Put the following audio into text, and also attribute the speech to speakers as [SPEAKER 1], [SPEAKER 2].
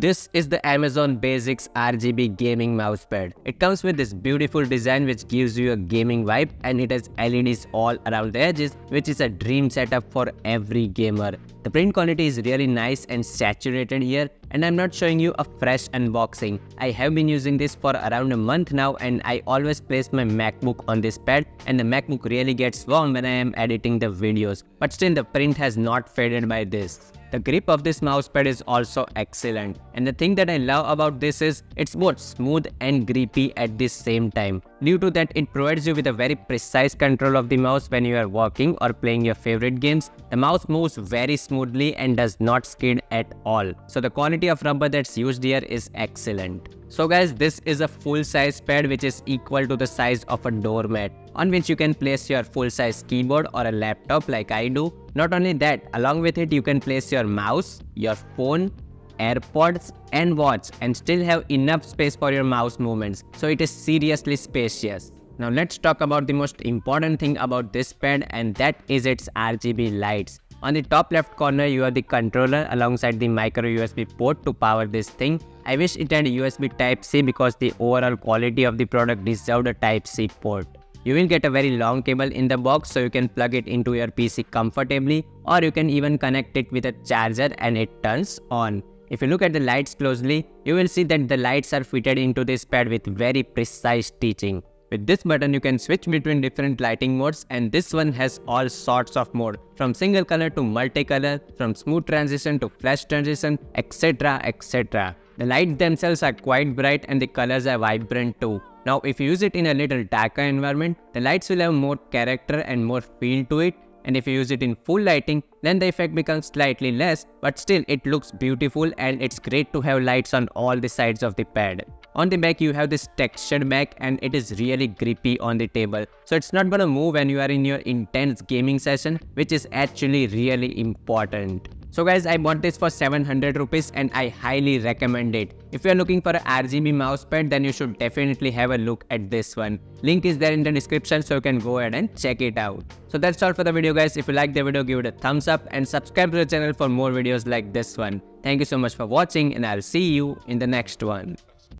[SPEAKER 1] This is the Amazon Basics RGB gaming mousepad. It comes with this beautiful design which gives you a gaming vibe, and it has LEDs all around the edges, which is a dream setup for every gamer. The print quality is really nice and saturated here, and I'm not showing you a fresh unboxing. I have been using this for around a month now, and I always place my MacBook on this pad, and the MacBook really gets warm when I am editing the videos. But still, the print has not faded by this. The grip of this mousepad is also excellent, and the thing that I love about this is it's both smooth and grippy at the same time. Due to that, it provides you with a very precise control of the mouse when you are working or playing your favorite games. The mouse moves very smoothly and does not skid at all. So the quality of rubber that's used here is excellent. So guys, this is a full-size pad which is equal to the size of a doormat, on which you can place your full-size keyboard or a laptop like I do. Not only that, along with it you can place your mouse, your phone, AirPods and watch, and still have enough space for your mouse movements. So it is seriously spacious. Now let's talk about the most important thing about this pad, and that is its RGB lights. On the top left corner you have the controller alongside the micro USB port to power this thing. I wish it had USB Type-C because the overall quality of the product deserved a Type-C port. You will get a very long cable in the box, so you can plug it into your PC comfortably, or you can even connect it with a charger and it turns on. If you look at the lights closely, you will see that the lights are fitted into this pad with very precise stitching. With this button you can switch between different lighting modes, and this one has all sorts of mode, from single color to multicolor, from smooth transition to flash transition, etc, etc. The lights themselves are quite bright and the colors are vibrant too. Now if you use it in a little darker environment, the lights will have more character and more feel to it, and if you use it in full lighting, then the effect becomes slightly less, but still it looks beautiful, and it's great to have lights on all the sides of the pad. On the back you have this textured back, and it is really grippy on the table, so it's not gonna move when you are in your intense gaming session, which is actually really important. So guys, I bought this for 700 rupees and I highly recommend it. If you are looking for a RGB mousepad, then you should definitely have a look at this one. Link is there in the description, so you can go ahead and check it out. So that's all for the video guys. If you like the video, give it a thumbs up and subscribe to the channel for more videos like this one. Thank you so much for watching, and I'll see you in the next one.